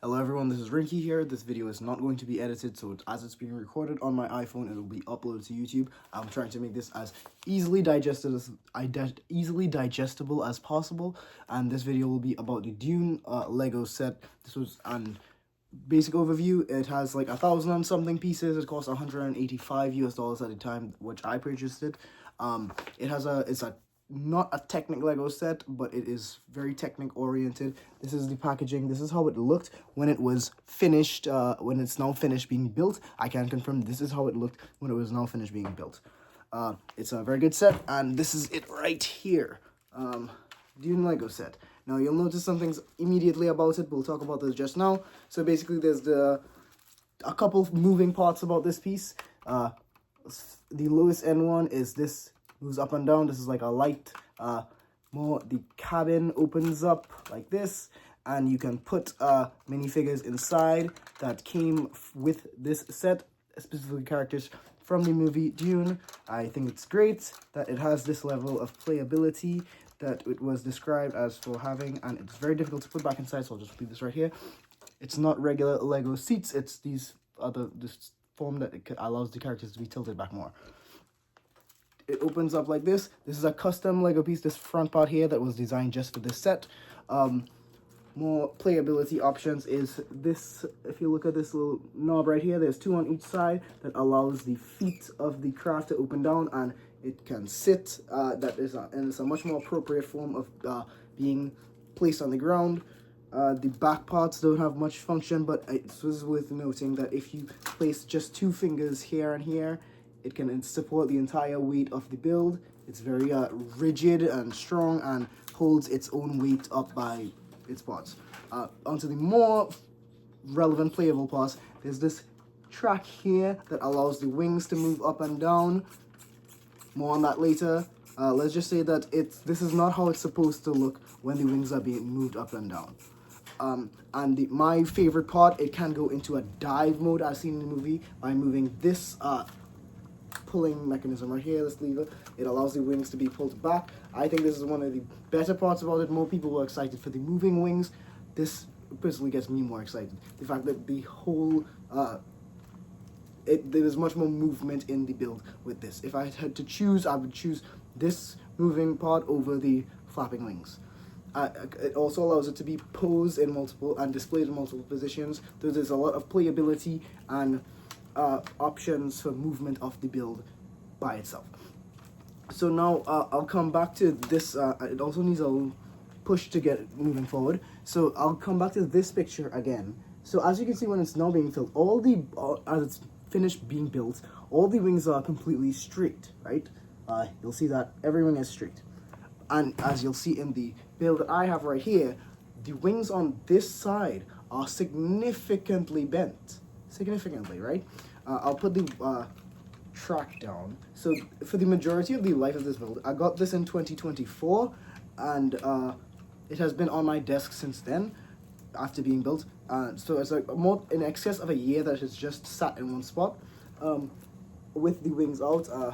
Hello everyone, this is Rinky here. This video is not going to be edited, so as it's being recorded on my iPhone, it will be uploaded to YouTube. I'm trying to make this as easily digestible as possible, and this video will be about the Dune Lego set. This was an basic overview. It has like 1,000 and something pieces. It costs $185 at the time which I purchased it. It's not a Technic Lego set, but it is very Technic oriented. This is the packaging. This is how it looked when it was finished, when it's now finished being built. I can confirm this is how it looked when it was now finished being built. It's a very good set, and this is it right here. Dune Lego set. Now you'll notice some things immediately about it. We'll talk about this just now. So basically there's a couple moving parts about this piece. The lowest end one is this, moves up and down. This is like a light. The cabin opens up like this, and you can put minifigures inside that came with this set, specifically characters from the movie Dune. I think it's great that it has this level of playability that it was described as for having, and it's very difficult to put back inside, so I'll just leave this right here. It's not regular Lego seats, it's this form that it allows the characters to be tilted back more. It opens up like this. This is a custom Lego piece, this front part here that was designed just for this set. More playability options is this. If you look at this little knob right here, there's two on each side that allows the feet of the craft to open down, and it can sit. And it's a much more appropriate form of being placed on the ground. The back parts don't have much function, but it was worth noting that if you place just two fingers here and here, it can support the entire weight of the build. It's very rigid and strong and holds its own weight up by its parts. Onto the more relevant playable parts, there's this track here that allows the wings to move up and down. More on that later. Let's just say that this is not how it's supposed to look when the wings are being moved up and down. My favorite part, it can go into a dive mode as seen in the movie by moving this pulling mechanism right here, this lever. It allows the wings to be pulled back. I think this is one of the better parts about it. More people were excited for the moving wings. This personally gets me more excited. The fact that the whole there is much more movement in the build with this. If I had to choose, I would choose this moving part over the flapping wings. It also allows it to be posed in multiple and displayed in multiple positions. There's a lot of playability and options for movement of the build by itself. So now I'll come back to this. It also needs a little push to get it moving forward. So I'll come back to this picture again. So as you can see, when it's now being filled, as it's finished being built, all the wings are completely straight, right? You'll see that every wing is straight. And as you'll see in the build that I have right here, the wings on this side are significantly bent. Significantly, right? I'll put the track down. So for the majority of the life of this build, I got this in 2024, and it has been on my desk since then after being built. So it's like more in excess of a year that it's just sat in one spot with the wings out. I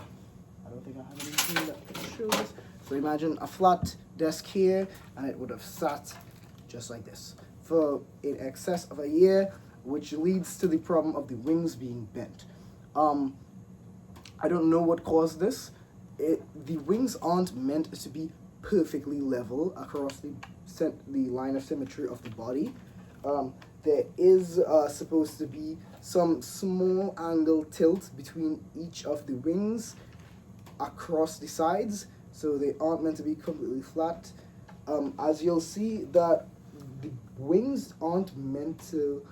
don't think I have anything that can show this. So imagine a flat desk here, and it would have sat just like this for in excess of a year, which leads to the problem of the wings being bent. I don't know what caused this. The wings aren't meant to be perfectly level across the line of symmetry of the body. There is supposed to be some small angle tilt between each of the wings across the sides, so they aren't meant to be completely flat. As you'll see, that the wings aren't meant to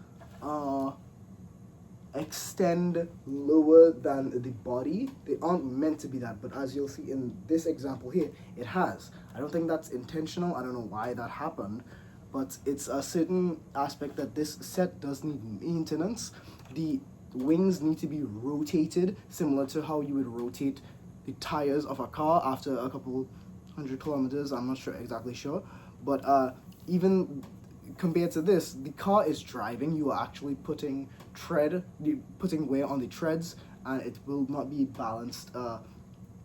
extend lower than the body. They aren't meant to be that, but as you'll see in this example here, it has. I don't think that's intentional. I don't know why that happened, but it's a certain aspect that this set does need maintenance. The wings need to be rotated, similar to how you would rotate the tires of a car after a couple 100 kilometers. I'm not exactly sure, but even compared to this, the car is driving. You are actually putting wear on the treads, and it will not be balanced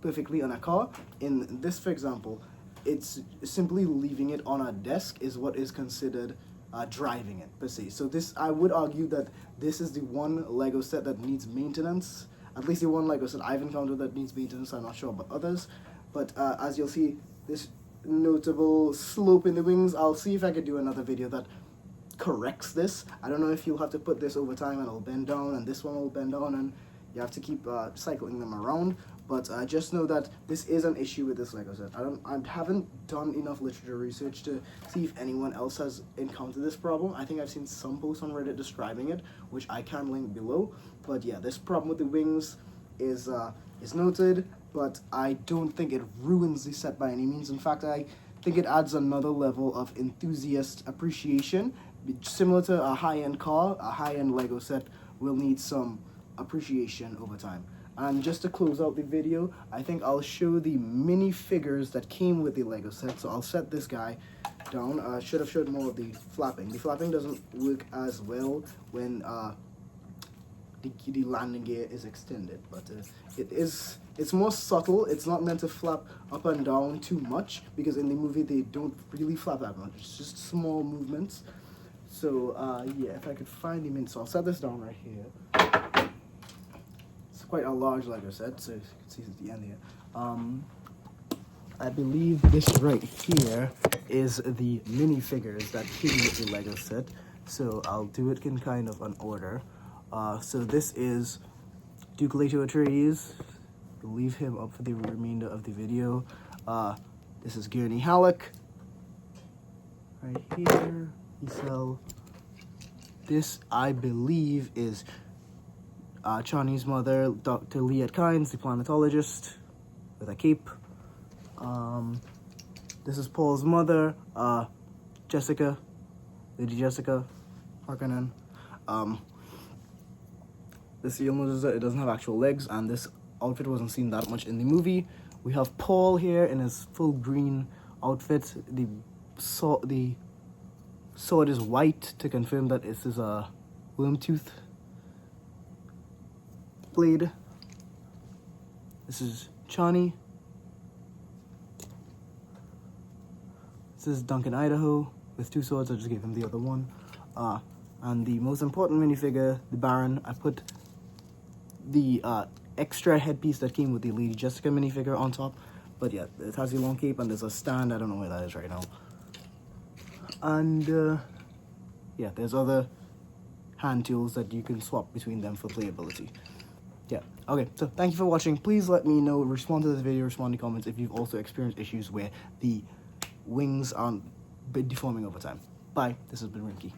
perfectly on a car. In this, for example, it's simply leaving it on a desk is what is considered driving it per se. So this, I would argue that this is the one Lego set that needs maintenance. At least the one Lego set I've encountered that needs maintenance. I'm not sure about others, but as you'll see, this notable slope in the wings. I'll see if I could do another video that corrects this. I don't know if you'll have to put this over time and it'll bend down, and this one will bend down, and you have to keep cycling them around. But just know that this is an issue with this Lego set. I haven't done enough literature research to see if anyone else has encountered this problem. I think I've seen some posts on Reddit describing it, which I can link below. But yeah, this problem with the wings is noted, but I don't think it ruins the set by any means. In fact, I think it adds another level of enthusiast appreciation. Similar to a high-end car, a high-end Lego set will need some appreciation over time. And just to close out the video, I think I'll show the minifigures that came with the Lego set. So I'll set this guy down. Should have showed more of the flapping. The flapping doesn't work as well when the landing gear is extended, but it's more subtle. It's not meant to flap up and down too much, because in the movie they don't really flap that much. It's just small movements. So yeah, if I could find the min, so I'll set this down right here. It's quite a large Lego set, so you can see it's at the end here. I believe this right here is the minifigures that came with the Lego set. So I'll do it in kind of an order. So this is Duke Leto Atreides. We'll leave him up for the remainder of the video. This is Gurney Halleck. Right here. Isel. This, I believe, is Chani's mother, Dr. Liet Kynes, the planetologist, with a cape. This is Paul's mother, Jessica, Lady Jessica Harkonnen. This, you'll notice that it doesn't have actual legs, and this outfit wasn't seen that much in the movie. We have Paul here in his full green outfit. The sword is white to confirm that this is a worm tooth blade. This is Chani. This is Duncan Idaho with two swords. I just gave him the other one. And the most important minifigure, the Baron, I put the extra headpiece that came with the Lady Jessica minifigure on top. But yeah, it has a long cape and there's a stand. I don't know where that is right now. And yeah, there's other hand tools that you can swap between them for playability. Yeah, okay, so thank you for watching. Please let me know, respond to this video, respond in the comments if you've also experienced issues where the wings aren't deforming over time. Bye, this has been Rinky.